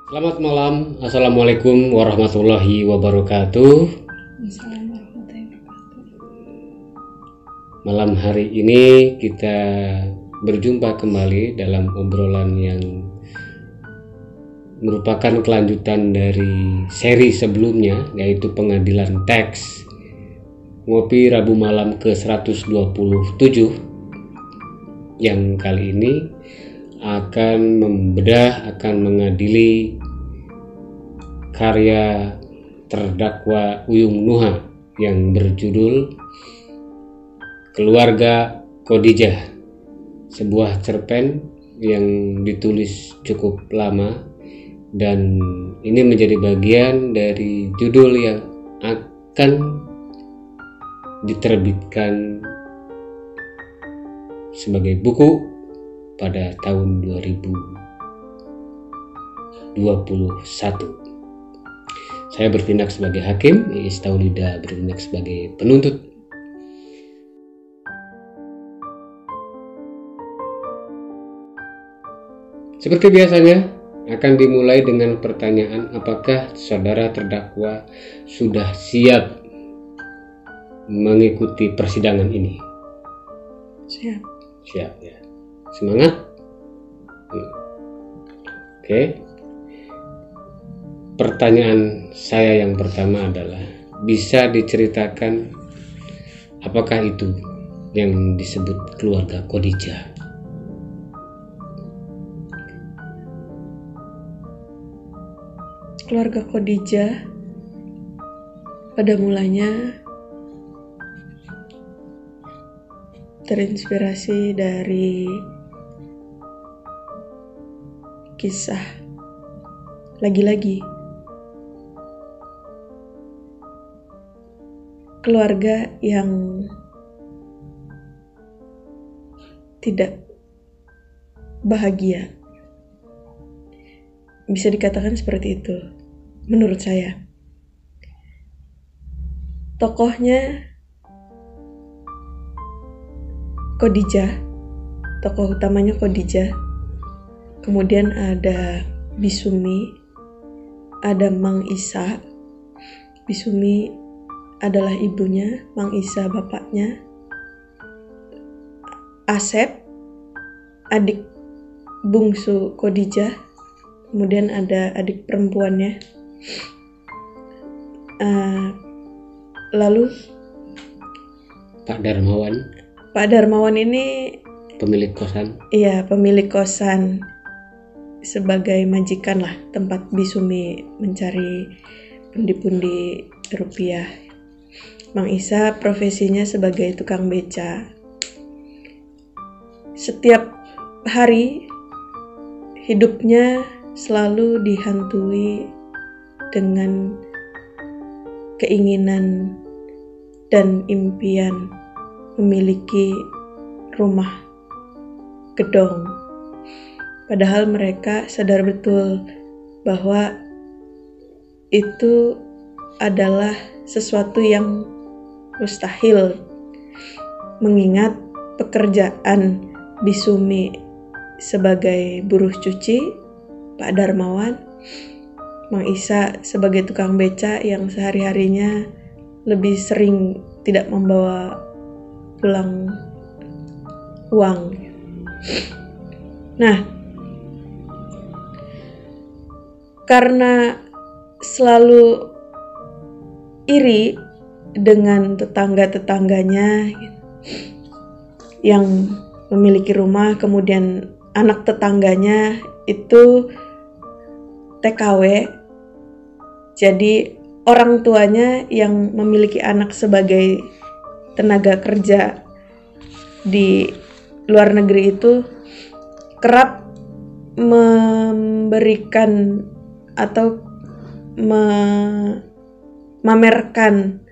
Selamat malam, Assalamualaikum warahmatullahi wabarakatuh. Malam hari ini kita berjumpa kembali dalam obrolan yang merupakan kelanjutan dari seri sebelumnya, yaitu pengadilan teks Ngopi Rabu Malam ke-127, yang kali ini akan mengadili karya terdakwa Uyung Nuha yang berjudul Keluarga Khadijah, sebuah cerpen yang ditulis cukup lama, dan ini menjadi bagian dari judul yang akan diterbitkan sebagai buku pada tahun 2021. Saya bertindak sebagai hakim, Iis Taulida bertindak sebagai penuntut. Seperti biasanya akan dimulai dengan pertanyaan, apakah saudara terdakwa sudah siap mengikuti persidangan ini? Siap. Siap ya. Semangat. Oke. Pertanyaan saya yang pertama adalah, bisa diceritakan apakah itu yang disebut keluarga Khadijah? Keluarga Khadijah pada mulanya terinspirasi dari kisah lagi-lagi keluarga yang tidak bahagia. Bisa dikatakan seperti itu menurut saya. Tokohnya Khadijah, tokoh utamanya Khadijah. Kemudian ada Bisumi, ada Mang Isa. Bisumi adalah ibunya, Mang Isa bapaknya. Asep, adik bungsu Khadijah. Kemudian ada adik perempuannya. Lalu Pak Darmawan. Pak Darmawan ini Pemilik kosan. Iya, pemilik kosan, sebagai majikan lah, tempat Bisumi mencari pundi-pundi rupiah. Mang Isa profesinya sebagai tukang beca. Setiap hari hidupnya selalu dihantui dengan keinginan dan impian memiliki rumah gedong. Padahal mereka sadar betul bahwa itu adalah sesuatu yang mustahil, mengingat pekerjaan Bisumi sebagai buruh cuci, Pak Darmawan, Mang Isa sebagai tukang beca yang sehari-harinya lebih sering tidak membawa pulang uang. Nah, karena selalu iri dengan tetangga-tetangganya yang memiliki rumah, kemudian anak tetangganya itu TKW, jadi orang tuanya yang memiliki anak sebagai tenaga kerja di luar negeri itu kerap memberikan atau memamerkan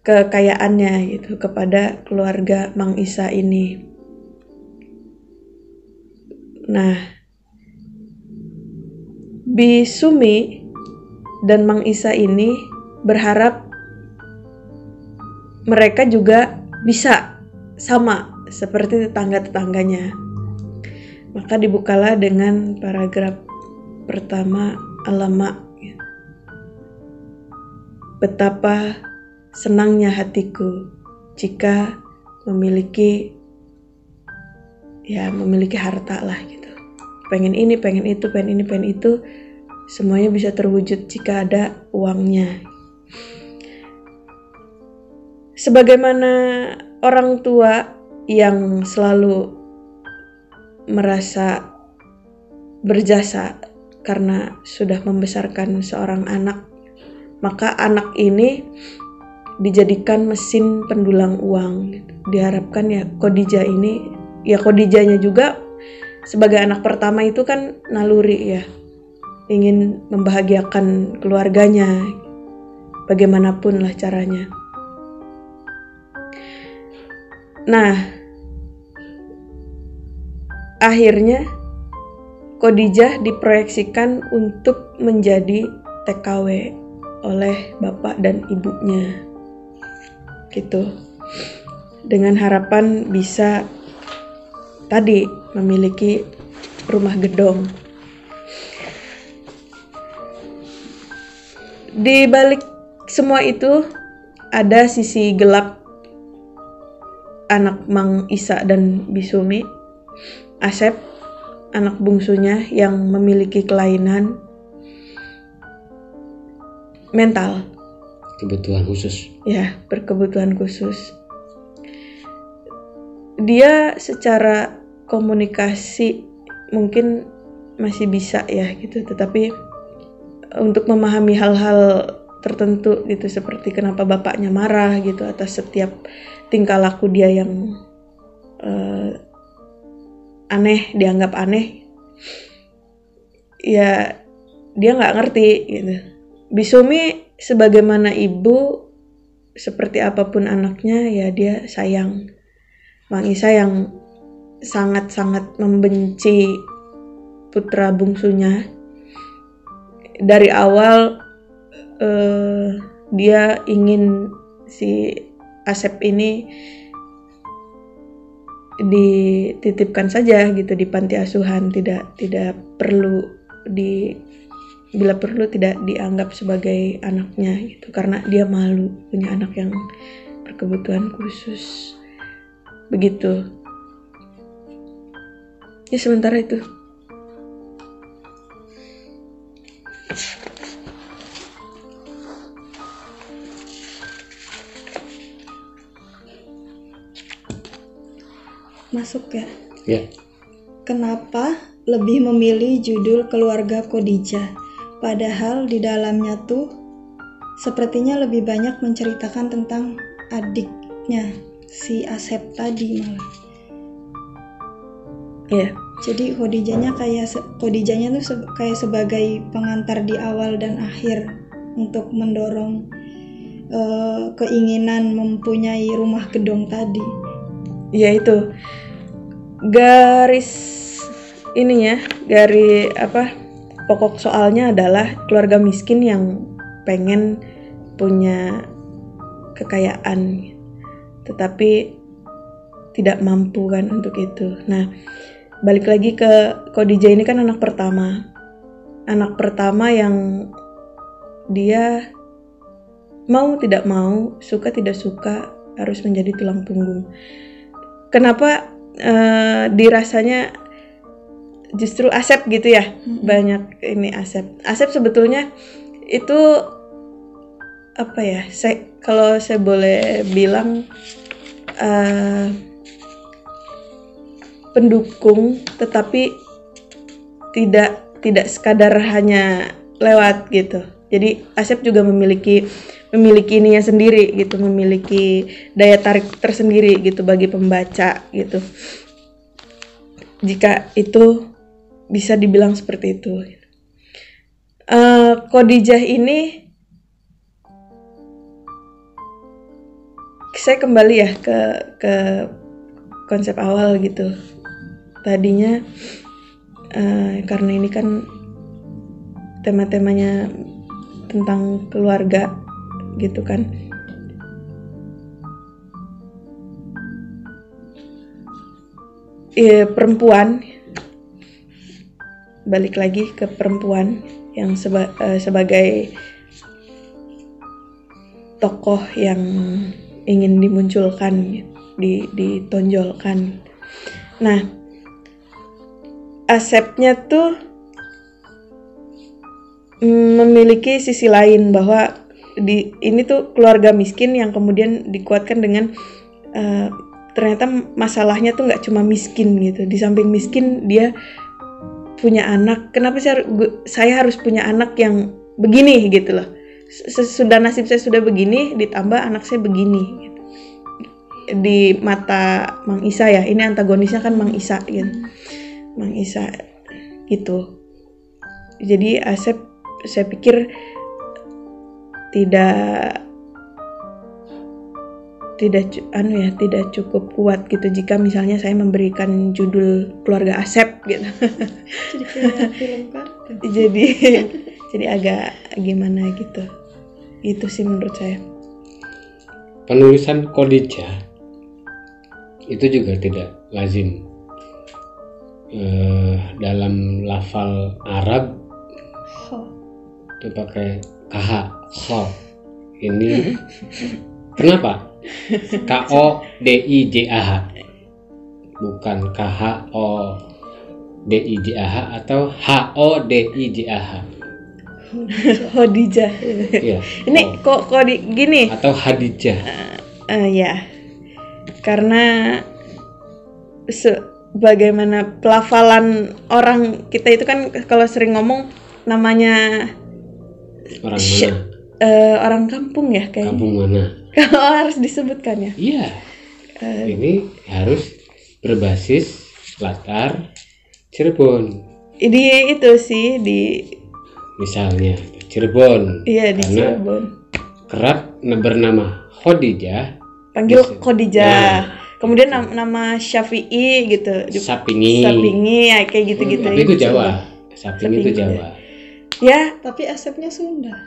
kekayaannya gitu kepada keluarga Mang Isa ini. Nah, Bisumi dan Mang Isa ini berharap mereka juga bisa sama seperti tetangga-tetangganya. Maka dibukalah dengan paragraf pertama, alamak, betapa senangnya hatiku jika memiliki harta lah gitu. Pengen ini, pengen itu, pengen ini, pengen itu, semuanya bisa terwujud jika ada uangnya. Sebagaimana orang tua yang selalu merasa berjasa karena sudah membesarkan seorang anak, maka anak ini dijadikan mesin pendulang uang gitu. Diharapkan ya Khadijahnya juga sebagai anak pertama itu kan naluri ya, ingin membahagiakan keluarganya bagaimanapun lah caranya. Nah, akhirnya Khadijah diproyeksikan untuk menjadi TKW oleh bapak dan ibunya gitu, dengan harapan bisa tadi memiliki rumah gedong. Di balik semua itu ada sisi gelap anak Mang Isa dan Bisumi, Asep, anak bungsunya yang memiliki kelainan mental, kebutuhan khusus. Ya, berkebutuhan khusus. Dia secara komunikasi mungkin masih bisa ya gitu, tetapi untuk memahami hal-hal tertentu gitu, seperti kenapa bapaknya marah gitu atas setiap tingkah laku dia yang dianggap aneh, ya dia nggak ngerti gitu. Bisumi sebagaimana ibu, seperti apapun anaknya ya dia sayang. Mang Isa yang sangat-sangat membenci putra bungsunya dari awal, dia ingin si Asep ini dititipkan saja gitu di panti asuhan, tidak perlu bila perlu tidak dianggap sebagai anaknya gitu, karena dia malu punya anak yang berkebutuhan khusus begitu. Ya sementara itu. Masuk ya? Ya. Kenapa lebih memilih judul Keluarga Khadijah? Padahal di dalamnya tuh sepertinya lebih banyak menceritakan tentang adiknya, si Asep tadi malah. Iya. Jadi Khadijahnya tuh kayak sebagai pengantar di awal dan akhir untuk mendorong keinginan mempunyai rumah gedong tadi. Ya itu. Garis pokok soalnya adalah keluarga miskin yang pengen punya kekayaan tetapi tidak mampu kan untuk itu. Nah, balik lagi ke Khadijah ini kan anak pertama yang dia mau tidak mau, suka tidak suka harus menjadi tulang punggung. Kenapa dirasanya justru Asep gitu ya? Banyak ini Asep sebetulnya itu apa ya? Kalau saya boleh bilang pendukung, tetapi tidak sekadar hanya lewat gitu. Jadi Asep juga memiliki ininya sendiri gitu, memiliki daya tarik tersendiri gitu bagi pembaca gitu. Jika itu bisa dibilang seperti itu. Khadijah ini, saya kembali ya ke konsep awal gitu. Tadinya karena ini kan tema-temanya tentang keluarga gitu kan. Perempuan balik lagi ke perempuan yang sebagai tokoh yang ingin dimunculkan, ditonjolkan. Nah, Asepnya tuh memiliki sisi lain, bahwa ini tuh keluarga miskin yang kemudian dikuatkan dengan ternyata masalahnya tuh nggak cuma miskin gitu. Di samping miskin dia punya anak. Kenapa saya harus punya anak yang begini gitu loh. Sudah nasib saya sudah begini, ditambah anak saya begini gitu. Di mata Mang Isa ya, ini antagonisnya kan Mang Isa gitu. Mang Isa gitu. Jadi Asep saya pikir tidak cukup kuat gitu jika misalnya saya memberikan judul keluarga Asep gitu. Jadi kayak film kartun. jadi agak gimana gitu. Itu sih menurut saya. Penulisan Khadijah itu juga tidak lazim. Dalam lafal Arab itu pakai kh, kho. Ini kenapa? KODIJAH bukan KHODIJAH atau HODIJAH. Khadijah. Ya, ini kok gini atau Khadijah. Ya, karena bagaimana pelafalan orang kita itu kan kalau sering ngomong namanya Orang mana? Orang kampung ya kayaknya. Kampung mana? Kalau harus disebutkan ya. Iya. Ini harus berbasis latar Cirebon. Itu sih Misalnya Cirebon. Iya, di karena Cirebon. Kerap bernama Khadijah. Panggil Khadijah. Kemudian nama Syafi'i gitu. Sapingi ya kayak gitu-gitu. Tapi itu Jawa. Sapingi itu Jawa. Ya, tapi Asepnya Sunda.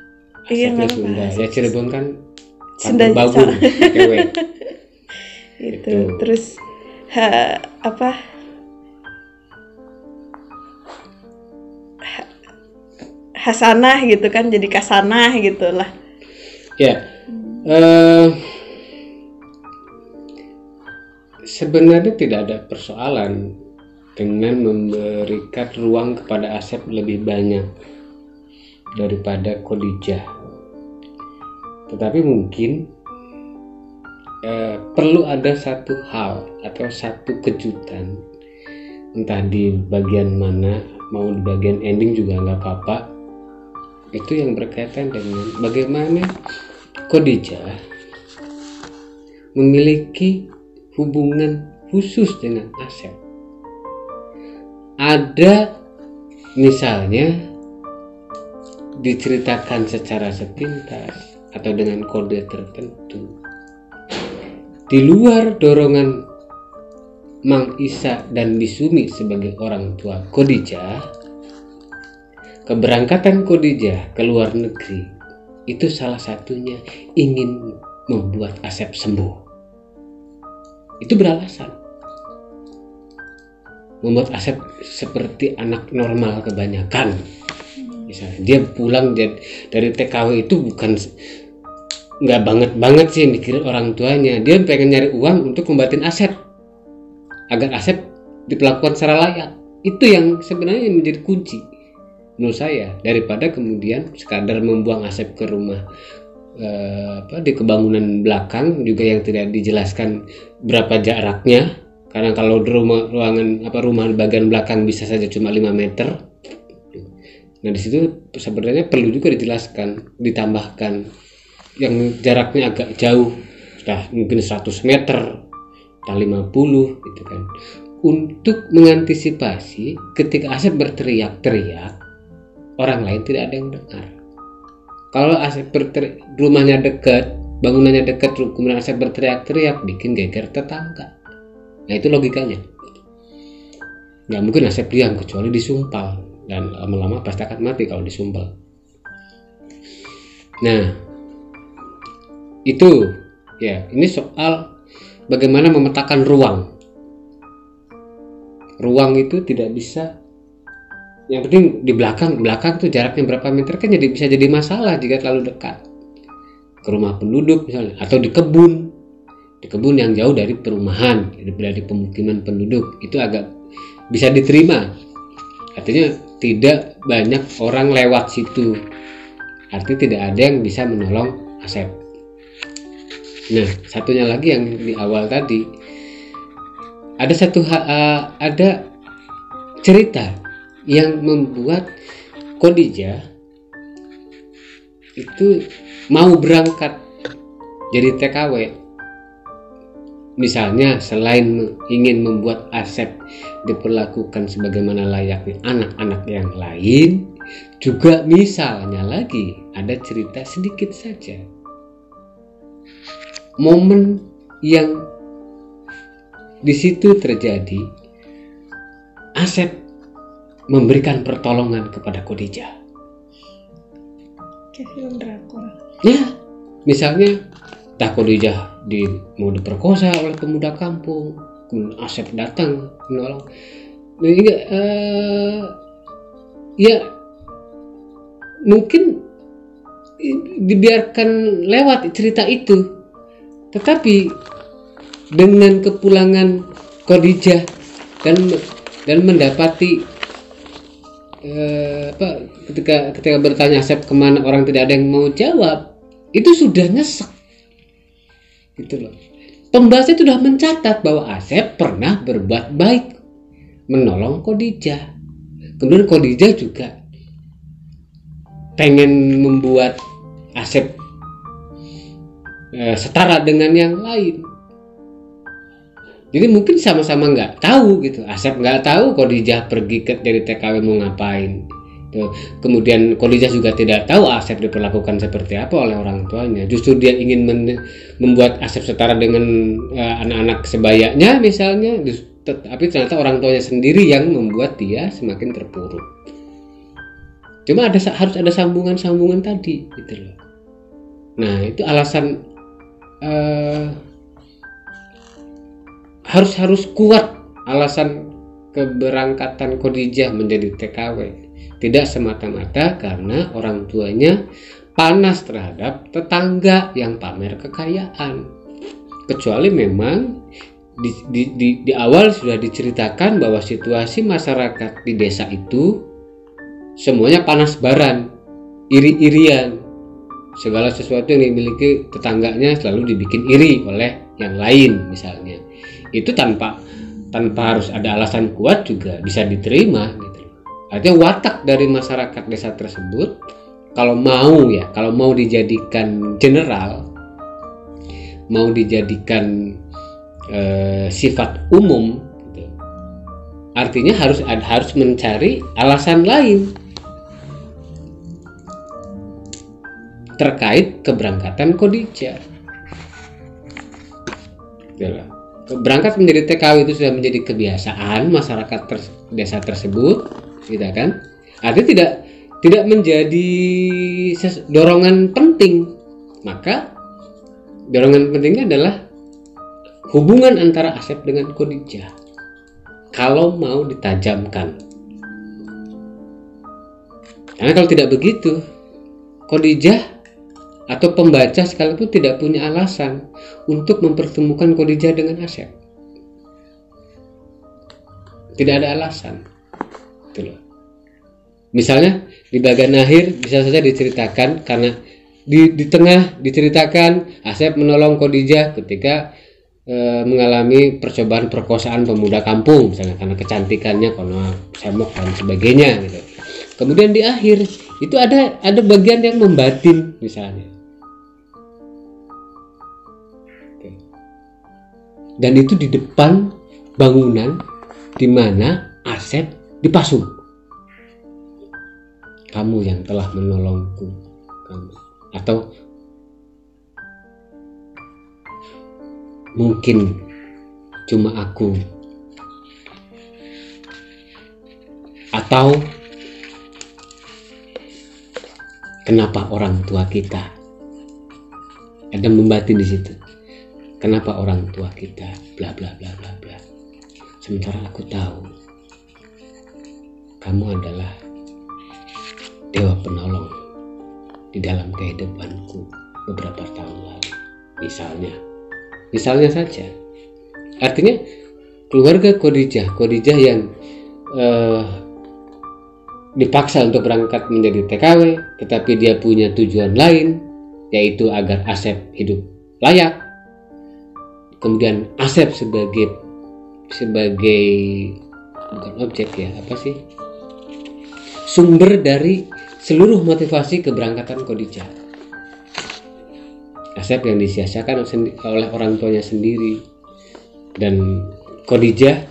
Asepnya Sunda. Ya Cirebon kan Sunda Bagung. Itu. Terus Hasanah gitu kan, jadi Kasanah gitu lah. Ya. Sebenarnya tidak ada persoalan dengan memberikan ruang kepada Asep lebih banyak daripada Khadijah. Tetapi mungkin perlu ada satu hal atau satu kejutan, entah di bagian mana, mau di bagian ending juga nggak apa-apa. Itu yang berkaitan dengan bagaimana Khadijah memiliki hubungan khusus dengan Asep. Ada misalnya diceritakan secara sepintas atau dengan kode tertentu di luar dorongan Mang Isa dan Bisumi sebagai orang tua Khadijah. Keberangkatan Khadijah ke luar negeri itu salah satunya ingin membuat Asep sembuh. Itu beralasan membuat Asep seperti anak normal kebanyakan. Misalnya dia pulang dari TKW itu bukan nggak banget sih mikirin orang tuanya. Dia pengen nyari uang untuk membatin Asep agar Asep diperlakukan secara layak. Itu yang sebenarnya menjadi kunci menurut saya, daripada kemudian sekadar membuang Asep ke rumah di kebangunan belakang juga yang tidak dijelaskan berapa jaraknya, karena kalau di rumah bagian belakang bisa saja cuma 5 meter. Nah di situ sebenarnya perlu juga dijelaskan, ditambahkan yang jaraknya agak jauh, sudah mungkin 100 meter atau 50 gitu kan, untuk mengantisipasi ketika Asep berteriak-teriak orang lain tidak ada yang dengar. Kalau Asep rumahnya dekat, bangunannya dekat, kemudian Asep berteriak-teriak, bikin geger tetangga. Nah itu logikanya. Nggak mungkin Asep diam kecuali disumpal, dan lama-lama pasti akan mati kalau disumpal. Nah itu ya, ini soal bagaimana memetakan ruang. Ruang itu tidak bisa yang penting di belakang tuh jaraknya berapa meter kan bisa jadi masalah jika terlalu dekat ke rumah penduduk misalnya, atau di kebun yang jauh dari perumahan, dari pemukiman penduduk, itu agak bisa diterima. Artinya tidak banyak orang lewat situ, artinya tidak ada yang bisa menolong Asep. Nah, satunya lagi yang di awal tadi, ada cerita yang membuat Khadijah itu mau berangkat jadi TKW. Misalnya selain ingin membuat Asep diperlakukan sebagaimana layaknya anak-anak yang lain, juga misalnya lagi ada cerita sedikit saja momen yang di situ terjadi, Asep memberikan pertolongan kepada Khadijah. Kayak film drakor. Ya, misalnya Khadijah mau diperkosa oleh pemuda kampung, kemudian Asep datang menolong. Ya mungkin dibiarkan lewat cerita itu, tetapi dengan kepulangan Khadijah dan mendapati ketika bertanya Asep kemana, orang tidak ada yang mau jawab, itu sudah nyesek gitu loh. Pembahasannya sudah mencatat bahwa Asep pernah berbuat baik menolong Khadijah. Kemudian Khadijah juga pengen membuat Asep setara dengan yang lain. Jadi mungkin sama-sama nggak tahu gitu. Asep nggak tahu Khadijah pergi dari TKW mau ngapain. Kemudian Khadijah juga tidak tahu Asep diperlakukan seperti apa oleh orang tuanya. Justru dia ingin membuat Asep setara dengan anak-anak sebayanya misalnya, tapi ternyata orang tuanya sendiri yang membuat dia semakin terpuruk. Cuma harus ada sambungan-sambungan tadi gitu loh. Nah, itu alasan harus kuat alasan keberangkatan Khadijah menjadi TKW. Tidak semata-mata karena orang tuanya panas terhadap tetangga yang pamer kekayaan. Kecuali memang di awal sudah diceritakan bahwa situasi masyarakat di desa itu semuanya panas baran, iri-irian. Segala sesuatu yang dimiliki tetangganya selalu dibikin iri oleh yang lain misalnya. Itu tanpa harus ada alasan kuat juga bisa diterima gitu. Artinya watak dari masyarakat desa tersebut kalau mau dijadikan general, mau dijadikan sifat umum gitu, artinya harus mencari alasan lain terkait keberangkatan Khadijah. Berangkat menjadi TKW itu sudah menjadi kebiasaan masyarakat desa tersebut, gitu kan? Artinya tidak menjadi dorongan penting. Maka dorongan pentingnya adalah hubungan antara Asep dengan Khadijah. Kalau mau ditajamkan. Karena kalau tidak begitu, Khadijah atau pembaca sekalipun tidak punya alasan untuk mempertemukan Khadijah dengan Asep. Tidak ada alasan. Gitu loh. Misalnya di bagian akhir bisa saja diceritakan karena di tengah diceritakan Asep menolong Khadijah ketika mengalami percobaan perkosaan pemuda kampung, misalnya karena kecantikannya, karena semok dan sebagainya gitu. Kemudian di akhir itu ada bagian yang membatin misalnya. Dan itu di depan bangunan di mana Asep dipasung. Kamu yang telah menolongku, kamu. Atau mungkin cuma aku. Atau kenapa orang tua kita? Ada membatin di situ. Kenapa orang tua kita bla bla bla bla bla. Sementara aku tahu kamu adalah dewa penolong di dalam kehidupanku beberapa tahun lalu. Misalnya saja. Artinya keluarga Khadijah yang dipaksa untuk berangkat menjadi TKW, tetapi dia punya tujuan lain, yaitu agar Asep hidup layak. Kemudian Asep sebagai bukan objek ya, apa sih? Sumber dari seluruh motivasi keberangkatan Khadijah. Asep yang disia-siakan oleh orang tuanya sendiri, dan Khadijah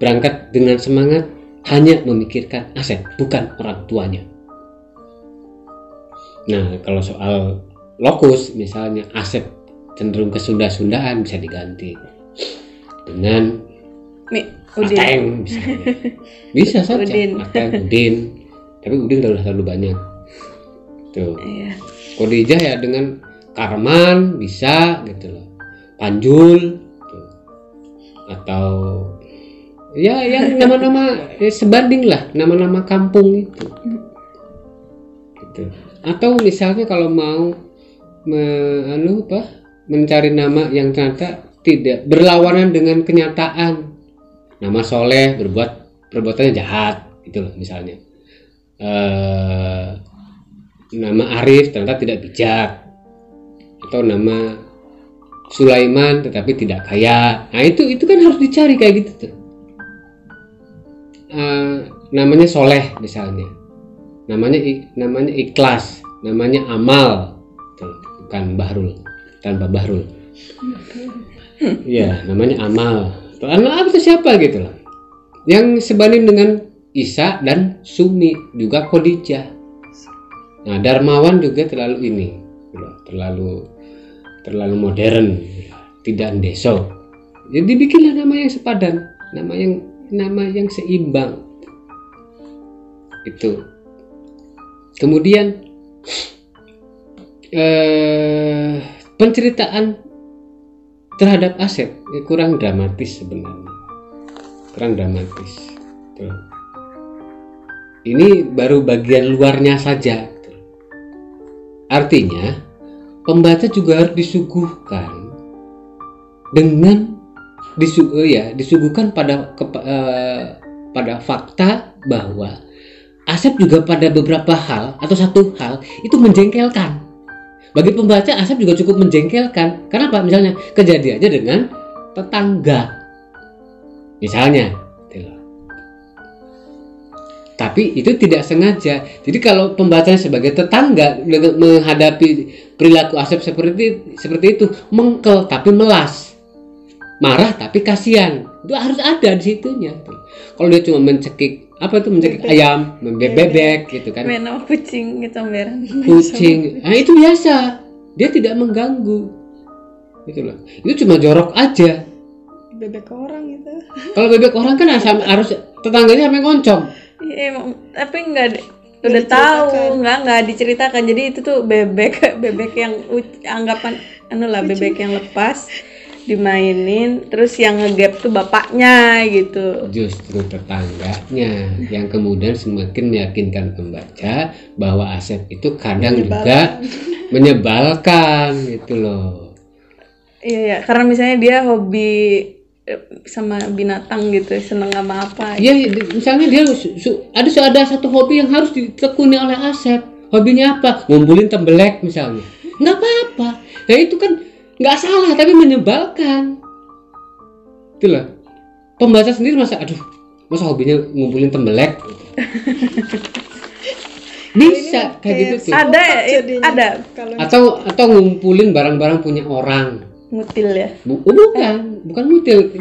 berangkat dengan semangat hanya memikirkan Asep, bukan orang tuanya. Nah, kalau soal lokus misalnya Asep cenderung ke Sunda-Sundaan, bisa diganti dengan Ateng misalnya. Bisa saja Ateng, Udin. Tapi Udin udah terlalu banyak. Tuh. Iya. Khadijah ya dengan Karman bisa gitu loh. Panjul tuh. Atau ya yang nama-nama sebanding lah, nama-nama kampung itu. Gitu. Atau misalnya kalau mau mencari nama yang ternyata tidak berlawanan dengan kenyataan. Nama Soleh perbuatannya jahat gitu loh misalnya. Nama Arif ternyata tidak bijak. Atau nama Sulaiman tetapi tidak kaya. Nah itu kan harus dicari kayak gitu tuh. Namanya Soleh misalnya. Namanya Ikhlas, namanya Amal. Tuh, bukan Bahrul, tanpa Bahrul. Ya, namanya Amal. Amal itu siapa gitu loh. Yang sebanding dengan Isa dan Sumi, juga Khadijah. Nah, Darmawan juga terlalu modern, tidak ndeso. Jadi bikinlah nama yang sepadan, nama yang seimbang. Itu. Kemudian penceritaan terhadap Asep kurang dramatis sebenarnya. Kurang dramatis. Tuh. Ini baru bagian luarnya saja. Tuh. Artinya pembaca juga harus disuguhkan dengan disuguhkan pada fakta bahwa Asep juga pada beberapa hal atau satu hal itu menjengkelkan. Bagi pembaca Asep juga cukup menjengkelkan. Kenapa? Misalnya kejadiannya dengan tetangga. Misalnya. Tapi itu tidak sengaja. Jadi kalau pembacanya sebagai tetangga menghadapi perilaku Asep seperti itu, mengkel tapi melas. Marah tapi kasihan. Itu harus ada di situnya. Kalau dia cuma mencekik ayam, bebek gitu kan. Main sama kucing gitu, Amberan. Kucing. Nah, itu biasa. Dia tidak mengganggu. Gitu loh. Itu cuma jorok aja. Bebek orang gitu. Kalau bebek orang kan harus tetangganya sampai ngoncong. Iya, tapi udah tahu, nggak diceritakan. Jadi itu tuh bebek yang anggapan bebek yang lepas dimainin, terus yang ngegap tuh bapaknya gitu. Justru tetangganya yang kemudian semakin meyakinkan pembaca bahwa Asep itu kadang juga menyebalkan gitu loh. Iya, karena misalnya dia hobi sama binatang gitu, seneng sama apa gitu. Iya, misalnya dia ada satu hobi yang harus ditekuni oleh Asep. Hobinya apa? Ngumpulin tembelek misalnya. Nggak apa-apa. Nah itu kan nggak salah, tapi menyebalkan. Itulah. Pembaca sendiri masa hobinya ngumpulin tembelek. Bisa kayak gitu tuh. Ada. Atau ngumpulin barang-barang punya orang. Mutil ya? Bukan mutil.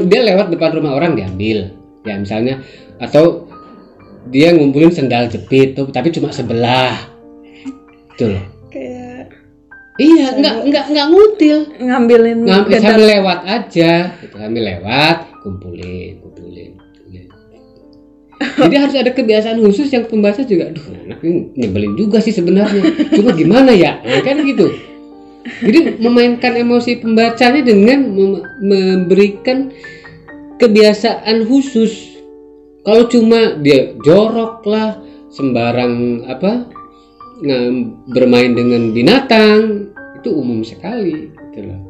Dia lewat depan rumah orang diambil. Ya misalnya, atau dia ngumpulin sendal jepit tuh, tapi cuma sebelah. Itu loh. Kayak iya, enggak ngutil. Ngambilin sambil lewat aja. Gitu, sambil lewat, kumpulin. Jadi harus ada kebiasaan khusus yang pembaca juga, anak ini nyebelin juga sih sebenarnya. Cuma gimana ya? Nah, kan gitu. Jadi memainkan emosi pembacanya dengan memberikan kebiasaan khusus Kalau cuma dia jorok lah, sembarang bermain dengan binatang, itu umum sekali gitu loh.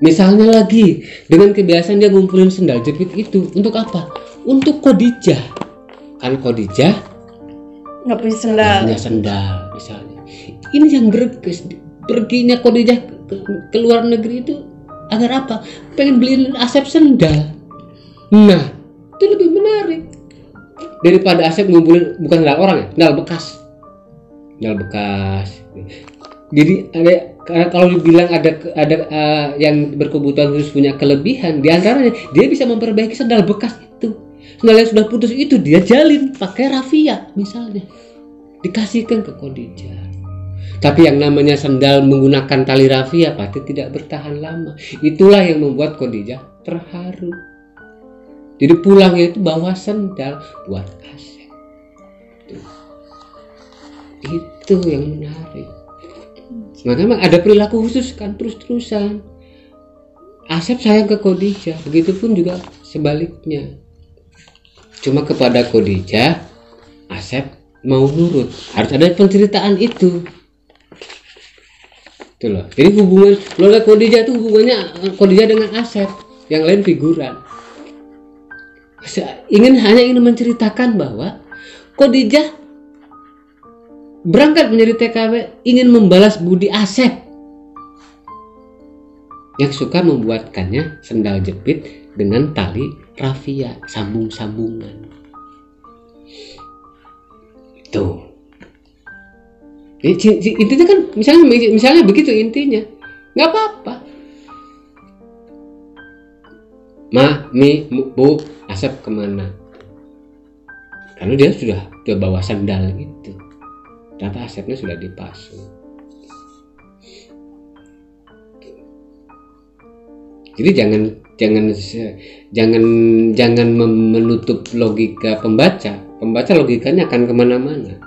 Misalnya lagi dengan kebiasaan dia ngumpulin sendal jepit itu untuk apa? Untuk Khadijah. Kan Khadijah nggak punya sendal. punya sendal misalnya. Ini yang perginya Khadijah ke luar negeri itu agar apa? Pengen beliin Asep sendal. Nah, itu lebih menarik daripada Asep ngumpulin bukan sendal orang ya, sendal bekas. Jadi karena kalau dibilang ada yang berkebutuhan khusus punya kelebihan, diantaranya dia bisa memperbaiki sendal bekas itu. Sendal yang sudah putus itu dia jalin pakai rafia misalnya, dikasihkan ke Khadijah. Tapi yang namanya sendal menggunakan tali rafia pasti tidak bertahan lama. Itulah yang membuat Khadijah terharu. Jadi pulangnya itu bawa sendal buat Asep. Itu yang menarik. Makanya ada perilaku khusus kan terus-terusan. Asep sayang ke Khadijah, begitupun juga sebaliknya. Cuma kepada Khadijah, Asep mau nurut. Harus ada penceritaan itu. Itu loh. Jadi hubungan keluarga Khadijah itu hubungannya Khadijah dengan Asep, yang lain figuran. Hanya ingin menceritakan bahwa Khadijah berangkat menjadi TKW ingin membalas budi Asep yang suka membuatkannya sendal jepit dengan tali rafia, sambung-sambungan. Itu. Intinya kan misalnya begitu intinya. Nggak apa-apa. Ma, Mi, Bu, Asep kemana? Karena dia sudah bawa sandal itu. Ternyata Asepnya sudah dipasung. Jadi jangan menutup logika pembaca. Pembaca logikanya akan kemana-mana.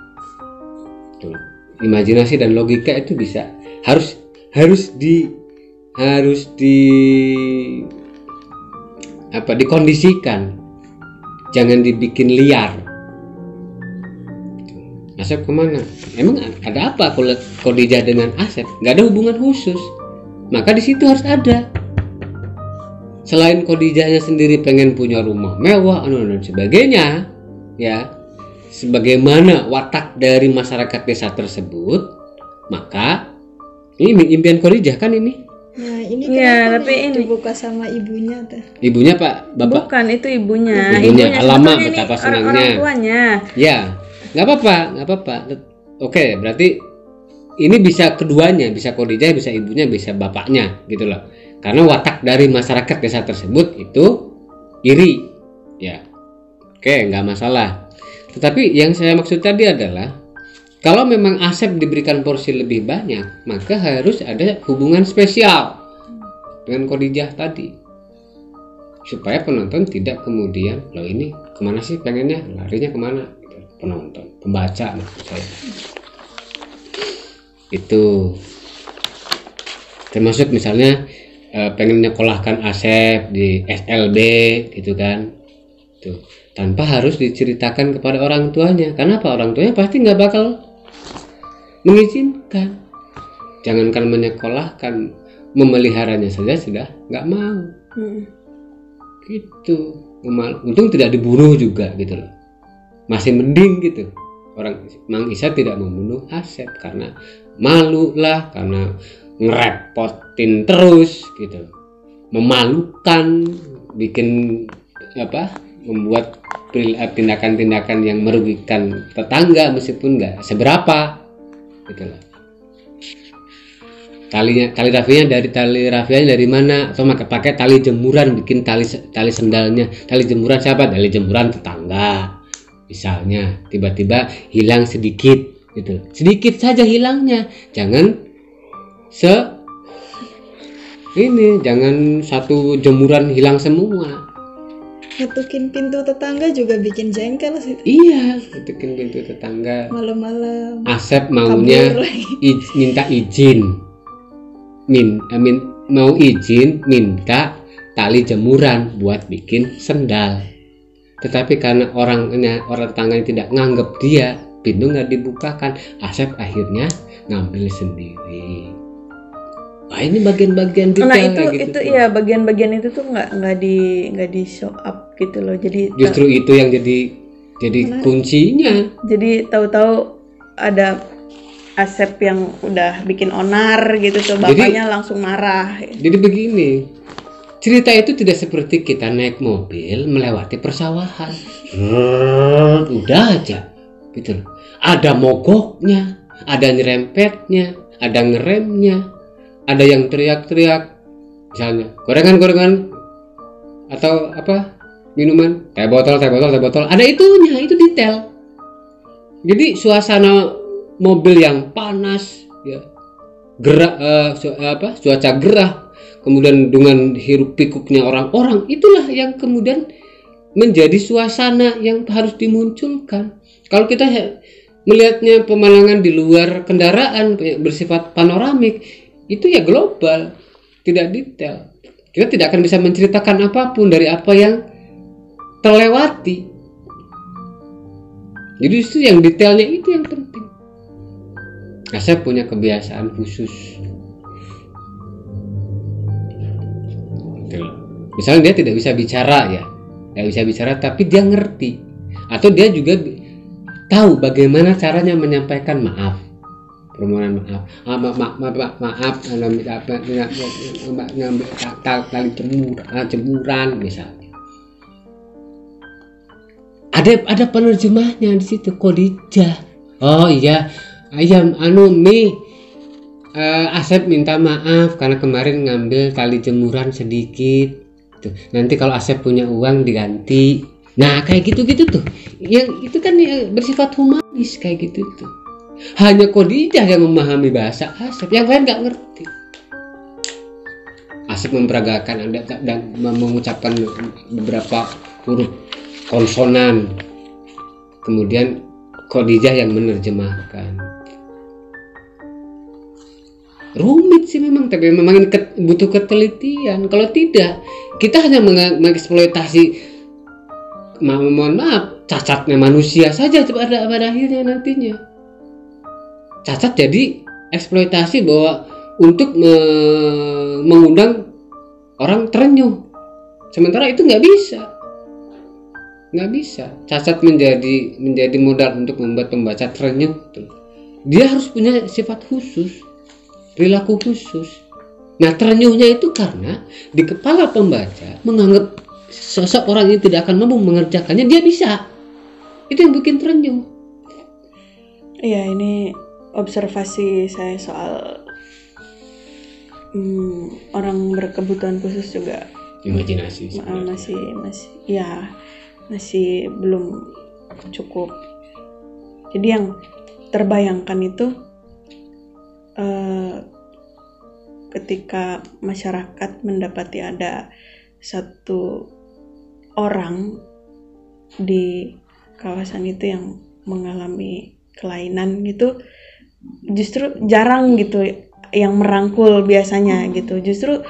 Tuh, imajinasi dan logika itu bisa harus dikondisikan. Jangan dibikin liar. Asep kemana? Emang ada apa kalau Khadijah dengan Asep? Gak ada hubungan khusus. Maka di situ harus ada. Selain Khadijahnya sendiri pengen punya rumah mewah, dan sebagainya, ya, sebagaimana watak dari masyarakat desa tersebut, maka ini impian Khadijah kan ini. Nah ini ya, tapi ini dibuka sama ibunya tuh. Ibunya Pak, Bapak? Bukan, itu ibunya. Alamak betapa senangnya. Orang tuanya. Ya. Nggak apa-apa. Oke, berarti ini bisa keduanya, bisa Khadijah, bisa ibunya, bisa bapaknya, gitu loh. Karena watak dari masyarakat desa tersebut itu iri, ya. Oke, nggak masalah. Tetapi yang saya maksud tadi adalah kalau memang Asep diberikan porsi lebih banyak, maka harus ada hubungan spesial dengan Khadijah tadi, supaya penonton tidak kemudian, loh ini kemana sih pengennya, larinya kemana? Penonton, pembaca maksud saya. Itu termasuk misalnya pengen nyekolahkan Asep di SLB gitu kan, tuh tanpa harus diceritakan kepada orang tuanya. Karena apa? Orang tuanya pasti nggak bakal mengizinkan. Jangankan menyekolahkan, memeliharanya saja sudah nggak mau. Gitu. Untung tidak dibunuh juga gitu loh. Masih mending gitu. Orang Mang Isa tidak membunuh Asep karena malu lah, karena ngerepotin terus gitu, memalukan, bikin membuat tindakan-tindakan yang merugikan tetangga meskipun nggak seberapa gitu loh. Tali rafianya dari mana? Atau pakai tali jemuran, bikin tali sendalnya. Tali jemuran siapa? Tali jemuran tetangga. Misalnya tiba-tiba hilang sedikit gitu, sedikit saja hilangnya, jangan satu jemuran hilang semua. Ngetukin pintu tetangga juga bikin jengkel sih. Iya, ngetukin pintu tetangga malam-malam. Asep maunya minta izin, minta tali jemuran buat bikin sendal. Tetapi karena orang tangannya tidak nganggap dia, pintu nggak dibukakan, Asep akhirnya ngambil sendiri. Wah, ini bagian-bagian detail Nah itu kayak gitu. ya bagian-bagian itu tuh nggak di show up gitu loh. Jadi Justru itu yang jadi kuncinya. Jadi tahu-tahu ada Asep yang udah bikin onar gitu tuh, bapaknya langsung marah. Jadi begini, cerita itu tidak seperti kita naik mobil melewati persawahan. Udah aja, gitu loh. Ada mogoknya, ada nyerempetnya, ada ngeremnya, ada yang teriak-teriak, misalnya gorengan atau apa minuman, teh botol, ada itunya, itu detail. Jadi suasana mobil yang panas, ya, gerak, cuaca gerah, kemudian dengan hiruk pikuknya orang-orang, itulah yang kemudian menjadi suasana yang harus dimunculkan. Kalau kita melihatnya pemandangan di luar kendaraan bersifat panoramik, itu ya global, tidak detail. Kita tidak akan bisa menceritakan apapun dari apa yang terlewati. Jadi justru yang detailnya itu yang penting. Nah, saya punya kebiasaan khusus. Misalnya dia tidak bisa bicara, tapi dia ngerti, atau dia juga tahu bagaimana caranya menyampaikan maaf, permohonan maaf, ngambil tali jemuran misalnya. Ada penerjemahnya di situ, Khadijah. Oh iya, Mi, Asep minta maaf karena kemarin ngambil tali jemuran sedikit. Tuh, nanti kalau Asep punya uang diganti. Nah, kayak gitu-gitu tuh. Yang itu kan bersifat humanis kayak gitu tuh. Hanya Khadijah yang memahami bahasa Asep, yang lain nggak ngerti. Asep memperagakan dan mengucapkan beberapa huruf konsonan. Kemudian Khadijah yang menerjemahkan. Rumit sih memang, tapi memang ini butuh ketelitian. Kalau tidak, kita hanya mengeksploitasi, mohon maaf, cacatnya manusia saja pada akhirnya nantinya. Cacat jadi eksploitasi bahwa untuk mengundang orang terenyuh. Sementara itu nggak bisa. Cacat menjadi modal untuk membuat pembaca terenyuh. Dia harus punya sifat khusus, perilaku khusus. Nah, terenyuhnya itu karena di kepala pembaca menganggap seseorang yang tidak akan mampu mengerjakannya, dia bisa. Itu yang bikin terenyuh. Iya, ini observasi saya soal orang berkebutuhan khusus juga. Imajinasi. Masih belum cukup. Jadi yang terbayangkan itu ketika masyarakat mendapati ada satu orang di kawasan itu yang mengalami kelainan gitu, justru jarang gitu yang merangkul biasanya gitu. Justru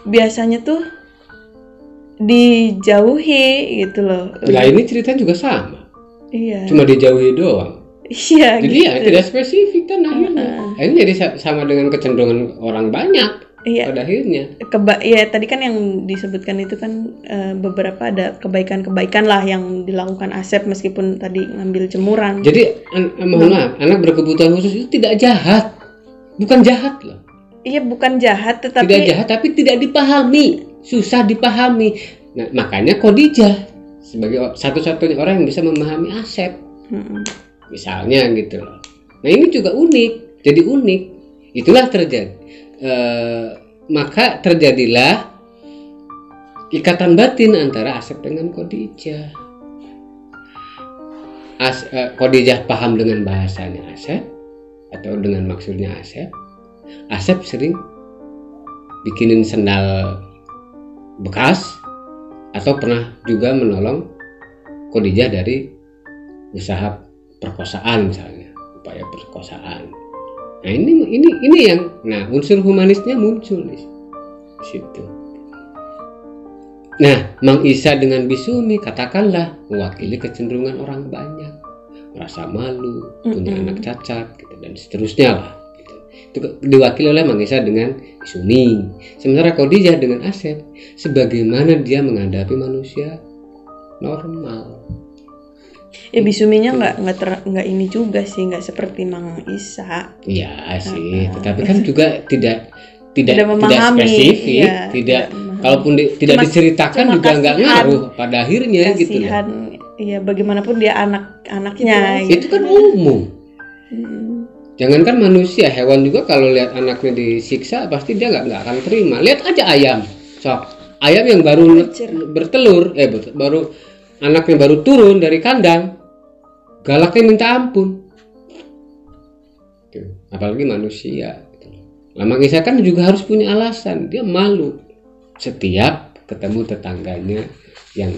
biasanya tuh dijauhi gitu loh. Nah, ini ceritanya juga sama. Iya. Cuma dijauhi doang. Iya. Jadi gitu. ya tidak spesifik kan akhirnya. Ini jadi sama dengan kecenderungan orang banyak. Iya. Pada akhirnya. Ya tadi kan yang disebutkan itu kan beberapa ada kebaikan-kebaikan lah yang dilakukan Asep meskipun tadi ngambil jemuran. Jadi mohon maaf, anak berkebutuhan khusus itu tidak jahat. Bukan jahat loh. Iya, bukan jahat, tetapi tidak jahat, tapi tidak dipahami, susah dipahami. Nah, makanya Khadijah sebagai satu-satunya orang yang bisa memahami Asep, misalnya gitu loh. Nah, ini juga unik, jadi unik. Itulah terjadi. Maka terjadilah ikatan batin antara Asep dengan Khadijah. Khadijah paham dengan bahasanya Asep atau dengan maksudnya Asep. Asep sering bikinin sendal bekas atau pernah juga menolong Khadijah dari usaha perkosaan misalnya, upaya perkosaan. Nah, ini yang unsur humanisnya muncul di situ. Nah, Mang Isa dengan Bisumi katakanlah mewakili kecenderungan orang banyak, merasa malu, punya anak cacat, gitu, dan seterusnya lah. Gitu. Itu diwakili oleh Mang Isa dengan Bisumi. Sementara Khadijah dengan Asep, sebagaimana dia menghadapi manusia normal. Ya Bisuminya nggak ini juga sih, nggak seperti Mang Isa. Iya sih, tetapi kan juga tidak memahami, spesifik, iya, tidak memahami. kalaupun tidak diceritakan juga nggak ngaruh pada akhirnya gitu loh. Kasihan, ya bagaimanapun dia anaknya. Itu kan umum. Jangankan manusia, hewan juga kalau lihat anaknya disiksa pasti dia nggak akan terima. Lihat aja ayam, ayam yang baru bertelur, baru anaknya baru turun dari kandang, galaknya minta ampun. Apalagi manusia. Mang Isa kan juga harus punya alasan, dia malu setiap ketemu tetangganya yang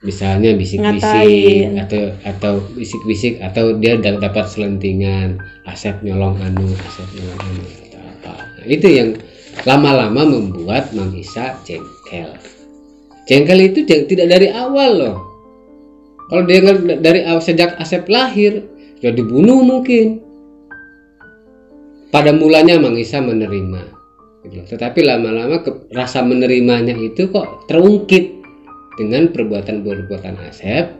misalnya bisik-bisik atau bisik-bisik atau dia dapat selentingan, Asep nyolong anu atau apa. Nah, itu yang lama-lama membuat Mang Isa jengkel. Jengkel itu tidak dari awal loh. Kalau dia dari awal sejak Asep lahir sudah dibunuh mungkin. Pada mulanya Mang Isa menerima, gitu. Tetapi lama-lama rasa menerimanya itu kok terungkit dengan perbuatan Asep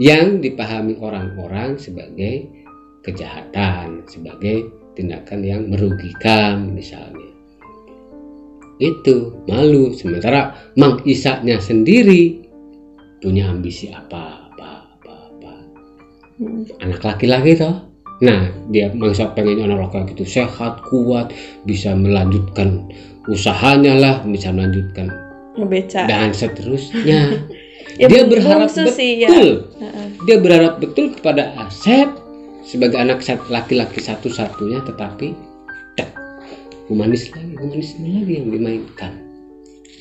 yang dipahami orang-orang sebagai kejahatan, sebagai tindakan yang merugikan misalnya. Itu malu, sementara Mang Isa-nya sendiri punya ambisi apa. Anak laki-laki toh. Nah, dia mangsa pengen anak laki-laki itu sehat, kuat, bisa melanjutkan usahanya lah, bisa melanjutkan ngebeca dan seterusnya. Ya, dia berharap betul. Sih, ya. Dia berharap betul kepada Asep sebagai anak laki-laki satu-satunya, tetapi humanisme lagi yang dimainkan.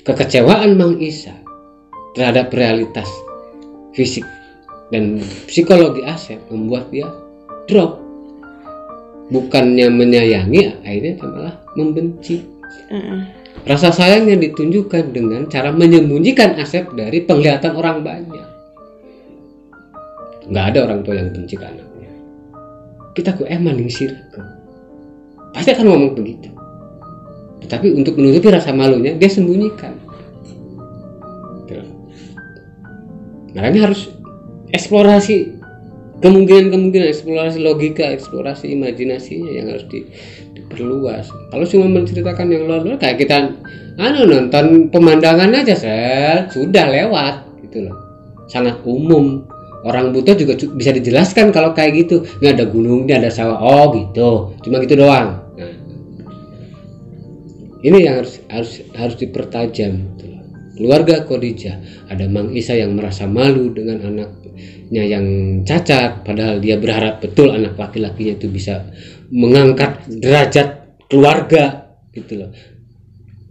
Kekecewaan Mang Isa terhadap realitas fisik dan psikologi Asep membuat dia drop. Bukannya menyayangi, akhirnya malah membenci. Rasa sayangnya ditunjukkan dengan cara menyembunyikan Asep dari penglihatan orang banyak. Nggak ada orang tua yang benci ke anaknya. Kita kok maning sirke. Pasti akan ngomong begitu. Tetapi untuk menutupi rasa malunya, dia sembunyikan. Makanya harus eksplorasi kemungkinan, eksplorasi logika, eksplorasi imajinasinya yang harus diperluas. Kalau cuma menceritakan yang luar-luar kayak kita nonton pemandangan aja sudah lewat gitu loh. Sangat umum. Orang buta juga bisa dijelaskan kalau kayak gitu. Ini ada gunungnya, ada sawah. Oh gitu. Cuma gitu doang. Nah, ini yang harus dipertajam gitu loh. Keluarga Khadijah, ada Mang Isa yang merasa malu dengan anaknya yang cacat, padahal dia berharap betul anak laki-lakinya itu bisa mengangkat derajat keluarga gitu loh.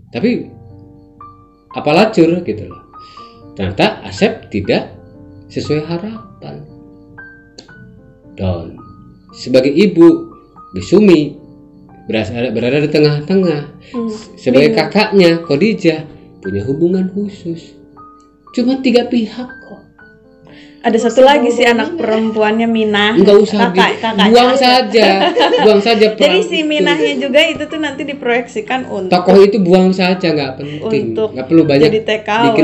Tapi apalah gitu loh. Ternyata Asep tidak sesuai harapan. Dan sebagai ibu, Bisumi berada di tengah-tengah. Sebagai kakaknya Khadijah punya hubungan khusus. Cuma 3 pihak kok. Ada satu lagi sih anak perempuannya Minah. Enggak usah buang saja. Jadi si Minahnya juga itu tuh nanti diproyeksikan untuk tokoh itu buang saja, nggak penting. Nggak perlu banyak jadi TKW.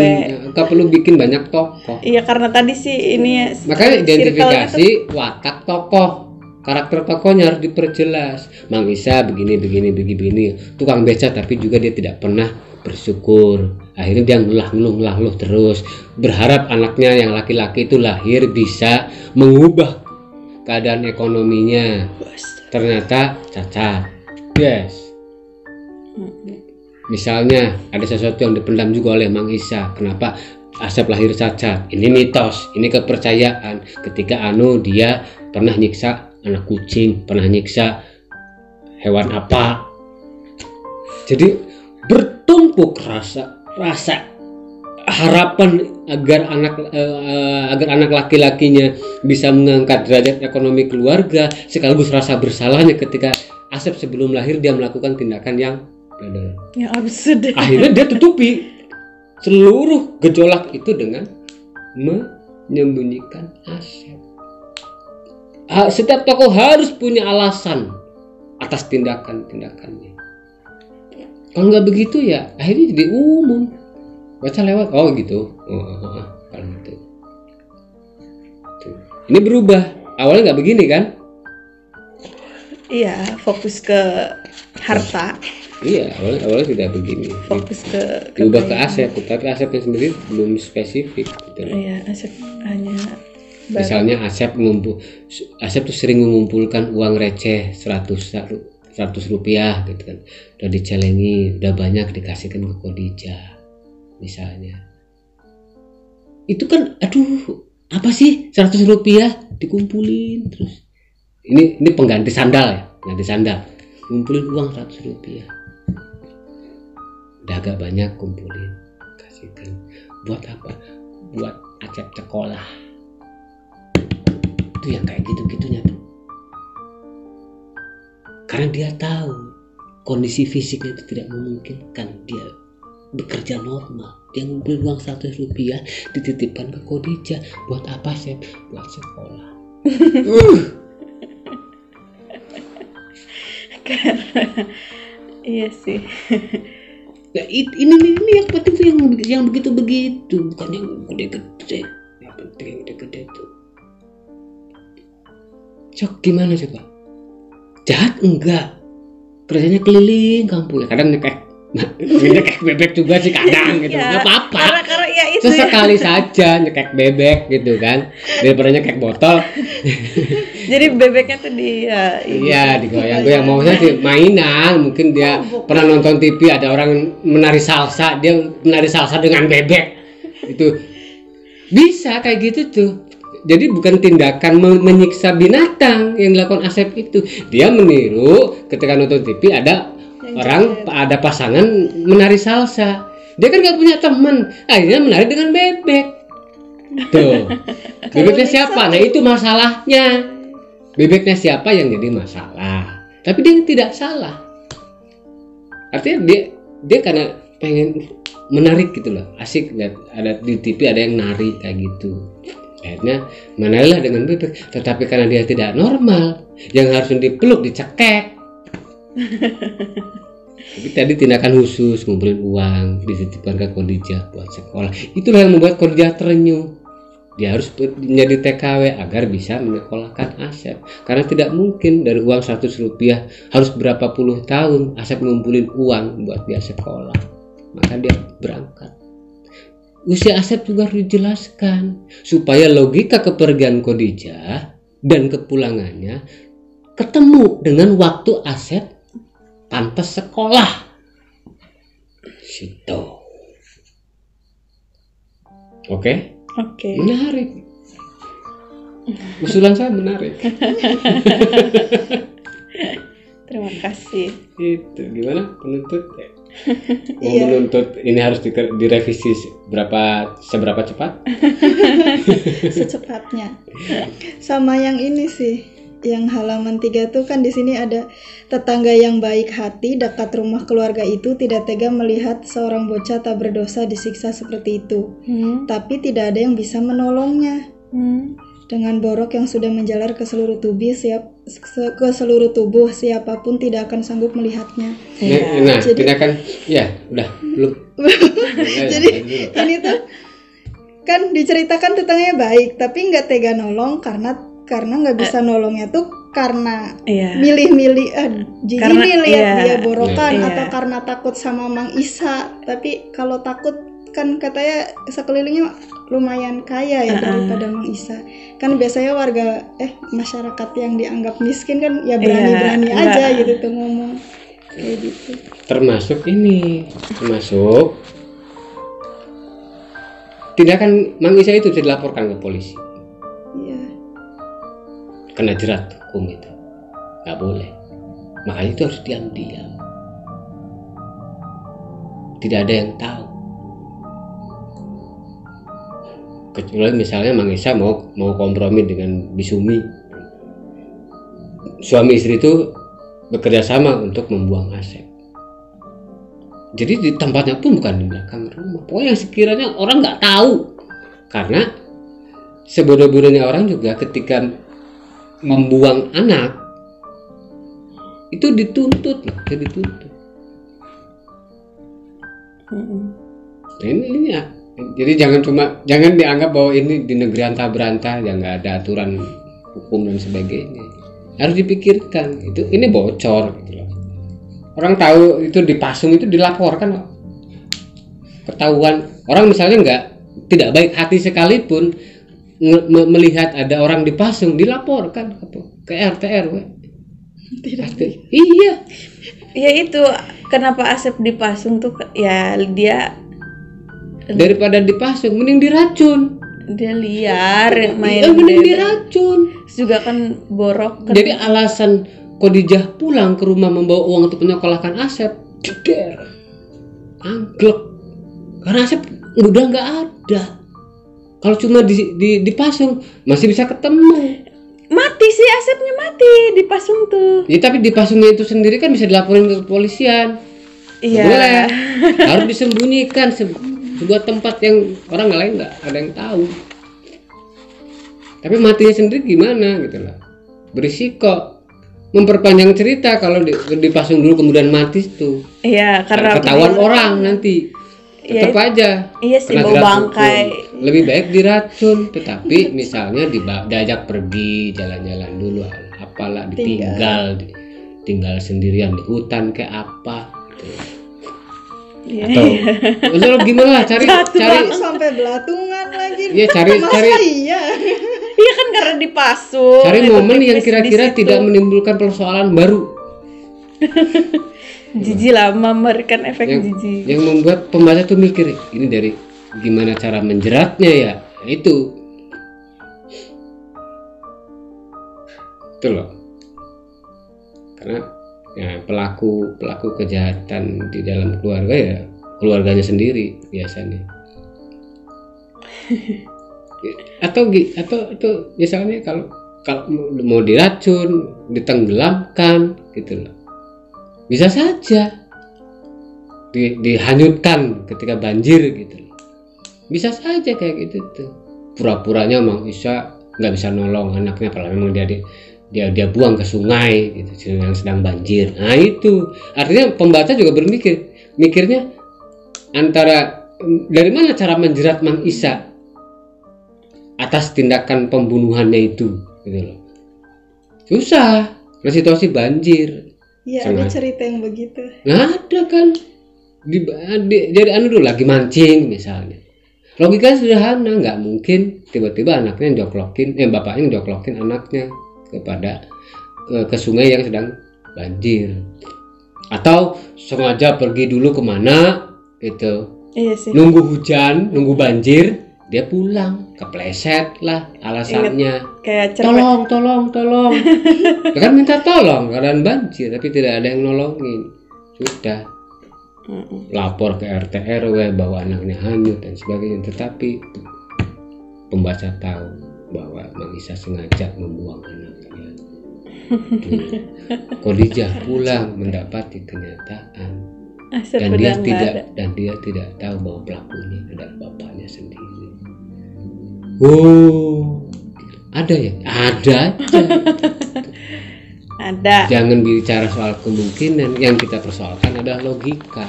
Nggak perlu bikin banyak tokoh. Iya, karena tadi sih ini makanya identifikasi watak tokoh, karakter tokohnya harus diperjelas. Mang Isa begini. Tukang beca tapi juga dia tidak pernah bersyukur. Akhirnya dia ngeluh terus, berharap anaknya yang laki-laki itu lahir bisa mengubah keadaan ekonominya. Ternyata cacat. Misalnya ada sesuatu yang dipendam juga oleh Mang Isa. Kenapa Asep lahir cacat? Ini mitos, ini kepercayaan. Ketika dia pernah nyiksa anak kucing, pernah nyiksa hewan apa. Jadi bertumpuk rasa harapan agar anak laki-lakinya bisa mengangkat derajat ekonomi keluarga, sekaligus rasa bersalahnya ketika Asep sebelum lahir dia melakukan tindakan yang absurd. Akhirnya dia tutupi seluruh gejolak itu dengan menyembunyikan aset. Setiap tokoh harus punya alasan atas tindakan-tindakannya. Kalau nggak begitu ya akhirnya jadi umum. Baca lewat, oh gitu. Kalau gitu. Tuh. Ini berubah. Awalnya nggak begini kan? Iya, fokus ke harta, Iya, awalnya tidak begini. fokus ke Diubah ke kekayaan. aset, tapi asetnya sendiri belum spesifik. Gitu. Iya, aset hanya Misalnya Asep tuh sering mengumpulkan uang receh 100 rupiah gitu kan. Udah dicelengi, udah banyak dikasihkan ke Khadijah misalnya. Itu kan aduh, apa sih 100 rupiah dikumpulin terus. Ini pengganti sandal ya, pengganti sandal. Kumpulin uang 100 rupiah. Udah agak banyak kumpulin, kasihkan. Buat apa? Buat Asep sekolah. Itu yang kayak gitu-gitunya tuh. Karena dia tahu kondisi fisiknya itu tidak memungkinkan dia bekerja normal. Dia ngumpulin uang 100 rupiah dititipkan ke Khadijah. Buat apa sih? Buat sekolah. Iya sih. Nah, ini yang penting tuh yang begitu-begitu, bukan yang gede-gede. Yang penting yang gede-gede tuh. Cok gimana sih Pak? Jahat enggak? Kerjanya keliling kampung ya, kadang nyekek bebek juga sih kadang gitu, nggak apa-apa. Karena ya itu Sesekali saja nyekek bebek gitu kan, daripada nyekek botol. Jadi bebeknya tuh Iya digoyang-goyang, maunya sih mainan. Mungkin dia pernah nonton TV ada orang menari salsa, dia menari salsa dengan bebek. Itu bisa kayak gitu tuh. Jadi bukan tindakan menyiksa binatang yang dilakukan Asep itu. Dia meniru ketika nonton TV ada ada pasangan menari salsa. Dia kan nggak punya teman, akhirnya menari dengan bebek. Tuh, bebeknya siapa? Nah itu masalahnya. Bebeknya siapa yang jadi masalah. Tapi dia tidak salah. Artinya dia karena pengen menarik gitu loh, asik lihat ada di TV ada yang nari kayak gitu. Akhirnya menarilah dengan bebek. Tetapi karena dia tidak normal, yang harusnya dipeluk dicekek. Tapi tadi tindakan khusus ngumpulin uang dititipkan ke Khadijah buat sekolah. Itulah yang membuat Khadijah terenyuh. Dia harus menjadi TKW agar bisa menyekolahkan Asep. Karena tidak mungkin dari uang 100 rupiah harus berapa puluh tahun Asep ngumpulin uang buat dia sekolah. Maka dia berangkat. Usia Asep juga harus dijelaskan supaya logika kepergian Khadijah dan kepulangannya ketemu dengan waktu Asep pantas sekolah. Situ. Oke? Menarik. Usulan saya menarik. Terima kasih. Itu gimana penuntut? Mau menuntut ini harus direvisi seberapa cepat? Secepatnya. Sama yang ini sih, yang halaman 3 tuh kan di sini ada tetangga yang baik hati dekat rumah keluarga itu tidak tega melihat seorang bocah tak berdosa disiksa seperti itu. Tapi tidak ada yang bisa menolongnya. Dengan borok yang sudah menjalar ke seluruh tubuh, siapapun tidak akan sanggup melihatnya. Nah, tindakan ya udah belum. Jadi ini tuh kan diceritakan tetangganya baik, tapi nggak tega nolong karena nggak bisa nolongnya tuh karena milih-milih jijik nih lihat dia borokan atau karena takut sama Mang Isa. Tapi kalau takut kan katanya sekelilingnya lumayan kaya ya daripada Mang Isa. Kan biasanya masyarakat yang dianggap miskin kan ya berani-berani aja gitu tuh ngomong kayak gitu. Termasuk tindakan Mang Isa itu dilaporkan ke polisi. Iya. Kena jerat hukum itu. Nggak boleh. Makanya itu harus diam-diam. Tidak ada yang tahu. Kecuali misalnya Mang Isa mau kompromi dengan Bisumi. Suami istri itu bekerja sama untuk membuang Asep. Jadi di tempatnya pun bukan di belakang rumah. Pokoknya yang sekiranya orang nggak tahu. Karena sebodoh-bodohnya orang juga ketika membuang anak itu dituntut loh, itu dituntut. Nah, ini ya. Jadi jangan dianggap bahwa ini di negeri anta berantah yang nggak ada aturan hukum dan sebagainya. Harus dipikirkan. Ini bocor gitu loh. Orang tahu itu dipasung itu dilaporkan kok. Ketahuan orang misalnya tidak baik hati sekalipun melihat ada orang dipasung dilaporkan ke RT RW. Iya. Ya itu kenapa Asep dipasung tuh ya dia daripada dipasung mending diracun. Dia liar main. Mending diracun. Juga kan borok kan. Jadi alasan Khadijah pulang ke rumah membawa uang untuk menyekolahkan Asep, angklek. Karena Asep udah nggak ada. Kalau cuma dipasung masih bisa ketemu. Mati sih Asepnya mati dipasung tuh. Ya tapi dipasungnya itu sendiri kan bisa dilaporin ke kepolisian. Iya. Boleh. Harus disembunyikan sebuah tempat yang orang lain nggak ada yang tahu. Tapi matinya sendiri gimana gitu loh. Berisiko. Memperpanjang cerita kalau dipasung dulu kemudian mati tuh. Iya, karena ketahuan orang nanti. Tetap aja. Iya sih, bau bangkai. Lebih baik diracun, tetapi misalnya diajak pergi jalan-jalan dulu, apalah tinggal sendirian di hutan kayak apa gitu. Iya. Atau gimana lah cari sampai belatungan lagi. Iya, cari. Iya kan karena dipasung. Cari momen yang kira-kira tidak menimbulkan persoalan baru. Jijik lah, memberikan efek jijik. Yang membuat pembaca tuh mikir, ini dari gimana cara menjeratnya ya? Itu loh. Karena ya pelaku kejahatan di dalam keluarga ya keluarganya sendiri biasanya. atau misalnya kalau mau diracun, ditenggelamkan gitu loh, bisa saja dihanyutkan ketika banjir gitu loh, bisa saja kayak gitu tuh. Pura-puranya Mang Isa nggak bisa nolong anaknya, kalau memang dia buang ke sungai gitu yang sedang banjir. Nah itu artinya pembaca juga mikirnya antara dari mana cara menjerat Mang Isa atas tindakan pembunuhannya itu gitu loh. Susah, karena situasi banjir. Iya, ada cerita yang begitu. Nggak ada kan. Jadi dulu lagi mancing misalnya. Logikanya sederhana, nggak mungkin tiba-tiba anaknya bapaknya joklokin anaknya ke sungai yang sedang banjir. Atau sengaja pergi dulu kemana gitu. Iya sih. Nunggu hujan, nunggu banjir, dia pulang, kepleset lah alasannya. Kayak tolong. Dia kan minta tolong keadaan banjir tapi tidak ada yang nolongin. Sudah lapor ke RT RW bahwa anaknya hanyut dan sebagainya, tetapi pembaca tahu bahwa Mang Isa sengaja membuang anaknya. Khadijah pulang mendapati kenyataan dan dia tidak tahu bahwa pelakunya adalah bapaknya sendiri. Oh, ada ya? Ada. Ada. Jangan bicara soal kemungkinan, yang kita persoalkan adalah logika.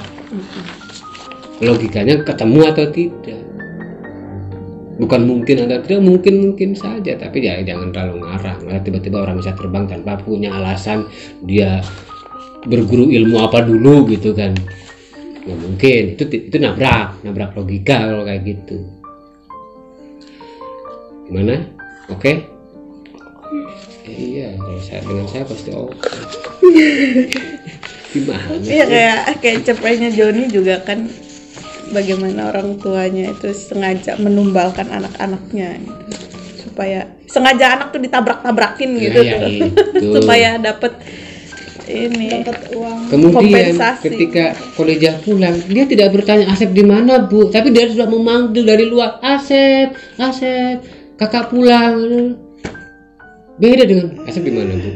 Logikanya ketemu atau tidak. Bukan mungkin atau tidak, mungkin saja, tapi ya jangan terlalu ngarang. Tiba-tiba orang bisa terbang tanpa punya alasan dia berguru ilmu apa dulu gitu kan. Nggak mungkin, itu nabrak logika kalau kayak gitu. Gimana? Oke? Iya, kalau dengan saya pasti oke. Gimana? Iya kayak ceprenya Joni juga kan, bagaimana orang tuanya itu sengaja menumbalkan anak-anaknya gitu. Supaya sengaja anak tuh ditabrak-tabrakin gitu tuh. Itu. Supaya dapat uang. Kemudian kompensasi. Ketika Khadijah pulang, dia tidak bertanya Asep di mana Bu, tapi dia sudah memanggil dari luar, Asep, kakak pulang. Beda dengan Asep di mana Bu?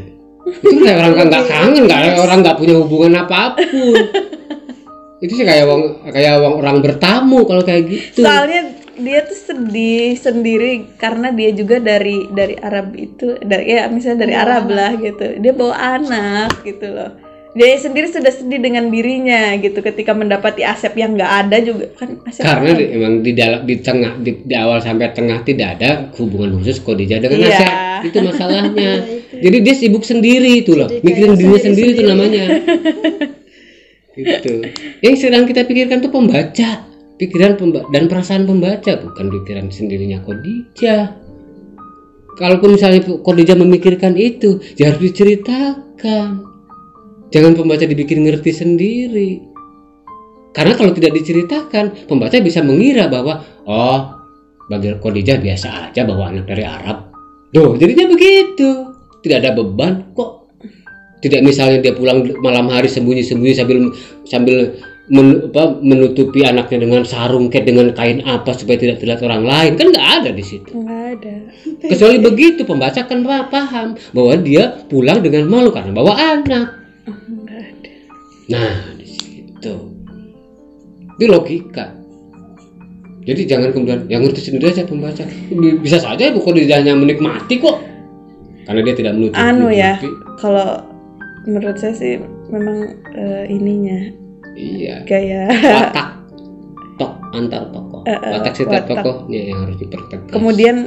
Itu kayak orang nggak kangen, orang nggak punya hubungan apapun. Itu sih kayak orang bertamu kalau kayak gitu. Soalnya dia tuh sedih sendiri karena dia juga dari Arab itu, misalnya dari Arab lah gitu. Dia bawa anak gitu loh. Dia sendiri sudah sedih dengan dirinya gitu ketika mendapati Asep yang nggak ada juga kan. Asep Karena emang di awal sampai tengah tidak ada hubungan khusus Khadijah dengan Iya. Asep. Itu masalahnya. Jadi dia sibuk sendiri itu loh. Jadi Mikirin kayak dirinya sendiri itu sendiri-sendiri. namanya. Gitu. Yang sedang kita pikirkan tuh pembaca, pikiran dan perasaan pembaca, bukan pikiran sendirinya Khadijah. Kalaupun misalnya Khadijah memikirkan itu, ya harus diceritakan. Jangan pembaca dibikin ngerti sendiri. Karena kalau tidak diceritakan, pembaca bisa mengira bahwa bagi Khadijah biasa aja bawa anak dari Arab. Tuh, jadinya begitu. Tidak ada beban kok. Tidak misalnya dia pulang malam hari sembunyi-sembunyi sambil menutupi anaknya dengan sarung dengan kain apa supaya tidak terlihat orang lain, kan nggak ada di situ. nggak ada. Kecuali begitu pembaca kan paham bahwa dia pulang dengan malu karena bawa anak. Nggak ada. Nah, di situ. Itu logika. Jadi jangan kemudian yang ngerti sendiri aja pembaca. Bisa saja Ibu Khadijahnya menikmati kok. Karena dia tidak menutupi. Ya, kalau menurut saya sih memang ininya Iya. kayak Watak antar tokoh. Watak setiap watak. tokohnya yang harus dipertegas. kemudian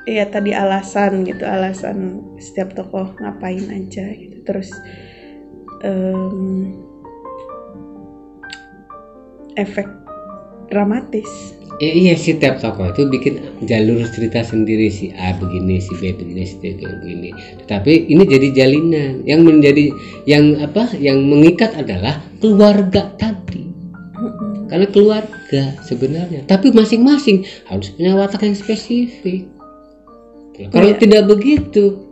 ya tadi alasan setiap tokoh ngapain aja gitu. Terus efek dramatis. Iya, setiap tokoh itu bikin jalur cerita sendiri, si A begini, si B begini, si C begini. Tetapi ini jadi jalinan yang mengikat adalah keluarga tadi. Karena keluarga sebenarnya, tapi masing-masing harus punya watak yang spesifik. Kalau tidak begitu,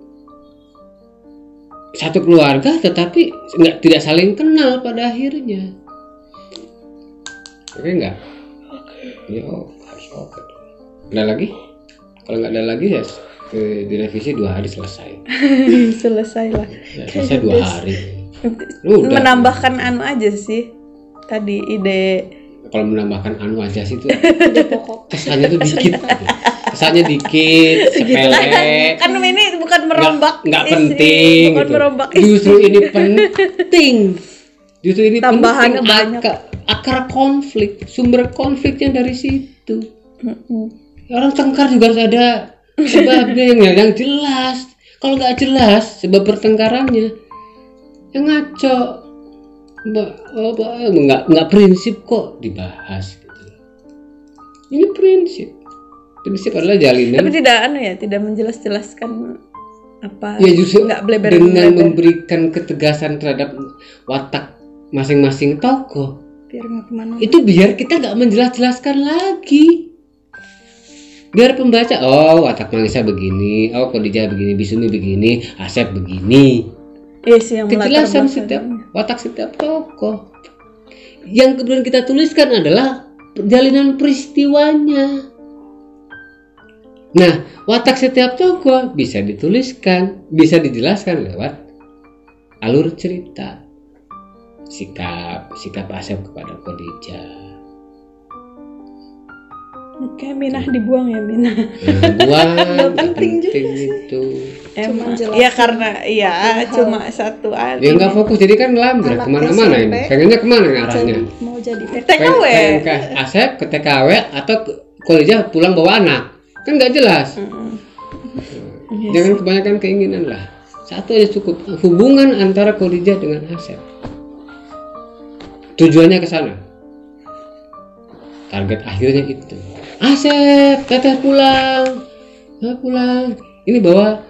satu keluarga tetapi tidak saling kenal pada akhirnya. Oke enggak? Ya, harus oke. Ada lagi? Kalau nggak ada lagi ya direvisi 2 hari selesai. Selesai lah. Ya, selesai 2 hari. Udah. Menambahkan aja sih tadi ide. Kalau menambahkan aja sih itu Ide pokok. kesannya tuh dikit. Kesannya dikit, sepele. Kan ini bukan merombak nggak isi, penting bukan gitu. merombak isi. Justru ini penting. Justru ini Tambahannya penting. banyak. Akar konflik, sumber konfliknya dari situ. Orang tengkar juga harus ada sebabnya yang jelas. Kalau nggak jelas sebab pertengkarannya, yang ngaco, nggak prinsip kok dibahas. Gitu. Ini prinsip adalah jalinan. Tapi tidak menjelaskan apa. Ya justru nggak bleber dengan memberikan ketegasan terhadap watak masing-masing tokoh. Biar nggak kemana. Itu biar kita nggak menjelaskan lagi. Biar pembaca, watak Manisa begini, Khadijah begini, Bisumi begini, Asep begini. Yes, yang Kejelasan watak setiap tokoh. Yang kemudian kita tuliskan adalah jalinan peristiwanya. Nah, watak setiap tokoh bisa dituliskan, bisa dijelaskan lewat alur cerita. Sikap Asep kepada Khadijah. Kayak Minah dibuang ya Minah. Buang penting juga itu. Emang jelasin ya karena cuma satu Ya nggak fokus jadi kan lambat Anak kemana-mana SMP. ini. Pengennya kemana nih arahnya? Mau jadi TKW. Pengen ke Asep ke TKW atau Khadijah pulang bawa anak? Kan nggak jelas. Jangan kebanyakan keinginan lah. Satu aja cukup. Hubungan antara Khadijah dengan Asep. Tujuannya ke sana. Target akhirnya itu. Asep, teteh pulang. Ini bawa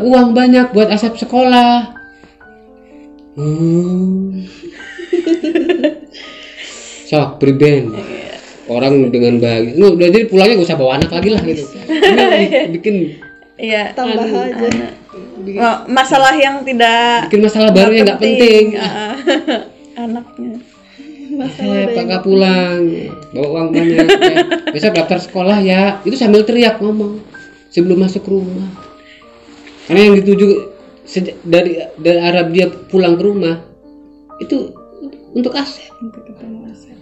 uang banyak buat Asep sekolah. Sok priben. Orang dengan bahagia. Lu udah jadi pulangnya gak usah bawa anak lagi lah gitu. Ini bikin tambah aja. Masalah yang tidak bikin masalah baru yang nggak penting. Anaknya. Pak pulang, bawa uang banyak. Besok daftar sekolah ya. Itu sambil teriak ngomong sebelum masuk rumah. Karena yang dituju dari Arab dia pulang ke rumah itu untuk Asep. Untuk ketemu Asep.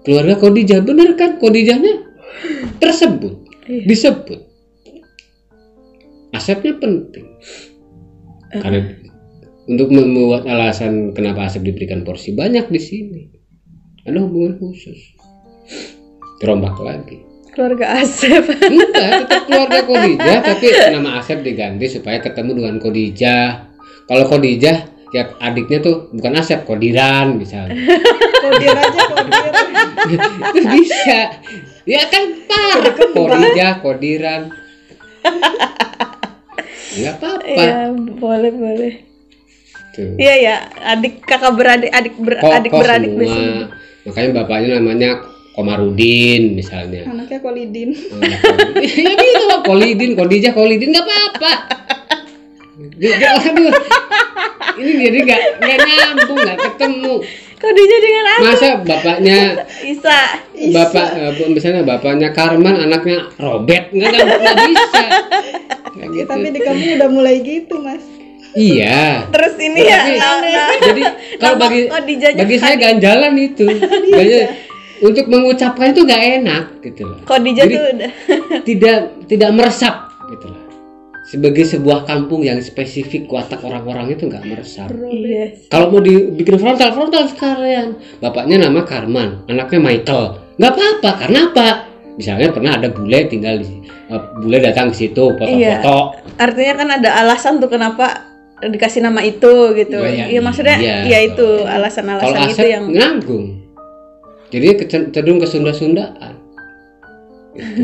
Keluarga Khadijah, bener kan? Khadijahnya tersebut, disebut. Asepnya penting. Karena untuk membuat alasan kenapa Asep diberikan porsi banyak di sini. Ada hubungan khusus. Terombak lagi. Keluarga Asep. Enggak, tetap keluarga Khadijah, tapi nama Asep diganti supaya ketemu dengan Khadijah. Kalau Khadijah, ya adiknya tuh bukan Asep, Khodiran misalnya. Kodir aja, kodir. Itu bisa. Ya kan parah. Khadijah, Khodiran. Enggak apa-apa. Iya, boleh. Tuh. Iya ya, adik kakak beradik, adik beradik semua. biasanya. Makanya bapaknya namanya Komarudin misalnya. Anaknya Kolidin. Ya bisa Kolidin, Khadijah, Kolidin nggak apa-apa. Aduh, ini jadi nggak nyambung, nggak ketemu. Khadijah dengan aku. Masa bapaknya Isa. misalnya bapaknya Karman, anaknya Robert, nggak bisa. Kayak gitu. Tapi di kamu udah mulai gitu, Mas. Iya. Terus ini ya. Jadi kalau bagi saya ganjalan itu. Untuk mengucapkan itu nggak enak gitu loh. Khadijah Jadi, tuh udah. tidak meresap gitu loh. Sebagai sebuah kampung yang spesifik watak orang-orang itu nggak meresap. Iya. Kalau mau dibikin frontal sekalian. Bapaknya nama Karman, anaknya Michael. Nggak apa-apa, karena apa? Misalnya pernah ada bule tinggal di bule datang ke situ foto-foto. Iya. Artinya kan ada alasan tuh kenapa dikasih nama itu gitu. Iya, maksudnya ya itu alasan-alasan kalau itu yang nanggung. Jadi cenderung ke Sunda-Sundaan. Gitu.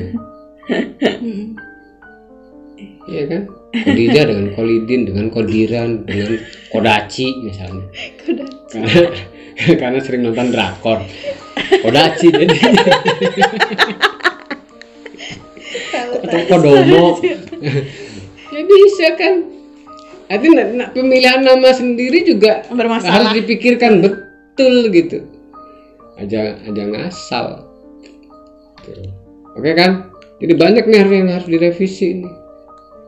Iya kan? Khadijah dengan Kolidin, dengan Khodiran, dengan Kodachi misalnya. Karena sering nonton drakor. Kodachi jadi. Atau Kodomo. Ya bisa kan? Artinya pemilihan nama sendiri juga bermasalah. Harus dipikirkan betul gitu. Aja ngasal. Tuh. Oke kan? Jadi banyak nih yang harus direvisi ini.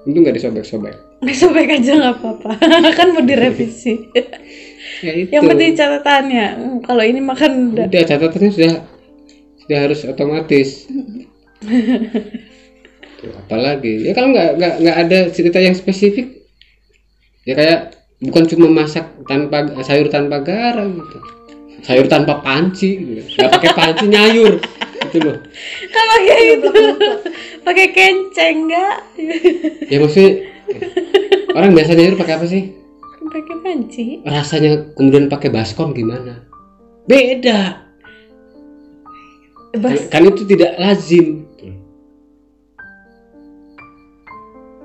Untung nggak disobek-sobek. Sobek aja nggak apa-apa. Kan mau direvisi. Ya itu. Yang penting catatannya. Kalau ini makan udah catatannya sudah harus otomatis. Tuh, apalagi ya kalau nggak ada cerita yang spesifik. Ya kayak bukan cuma masak sayur tanpa garam gitu. Sayur tanpa panci gitu. Nggak pakai panci nyayur gitu loh. Kan pakai itu. Pakai kenceng enggak? Ya maksudnya orang biasa nyayur pakai apa sih? Pakai panci. Rasanya kemudian pakai baskom gimana? Beda. Kan itu tidak lazim.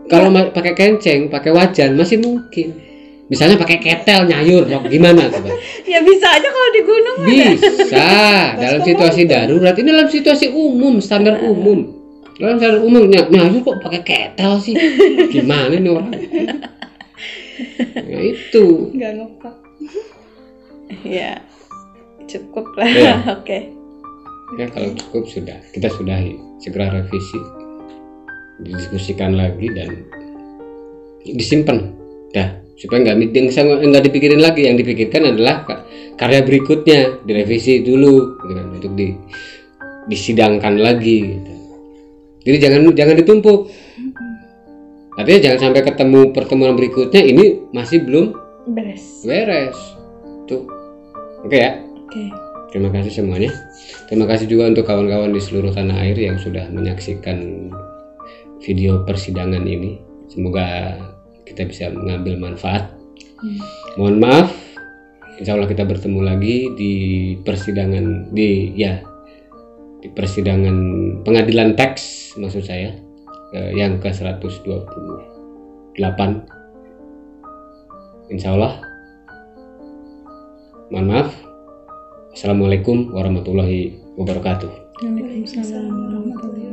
Kalau pakai kenceng, pakai wajan masih mungkin. Misalnya pakai ketel nyayur, gimana coba? Ya bisa aja kalau di gunung. Bisa dalam situasi darurat. Ini dalam situasi umum, standar umum. Dalam standar umum nyayur kok pakai ketel sih? Gimana nih orang? Ya itu. Nggak ngepak. Ya cukup lah. Ya. Oke. Ya kalau cukup sudah. Kita sudahi. Segera revisi. Didiskusikan lagi dan disimpan. Dah. Supaya nggak dipikirin lagi. Yang dipikirkan adalah karya berikutnya, direvisi dulu gitu kan, untuk disidangkan lagi gitu. Jadi jangan ditumpuk. Artinya jangan sampai ketemu pertemuan berikutnya ini masih belum beres tuh. Oke ya. Oke. Terima kasih semuanya. Terima kasih juga untuk kawan-kawan di seluruh tanah air yang sudah menyaksikan video persidangan ini. Semoga kita bisa mengambil manfaat. Mohon maaf, insya Allah kita bertemu lagi di persidangan di persidangan pengadilan teks maksud saya yang ke 128. Insya Allah. Mohon maaf. Assalamualaikum warahmatullahi wabarakatuh. Waalaikumsalam warahmatullahi wabarakatuh.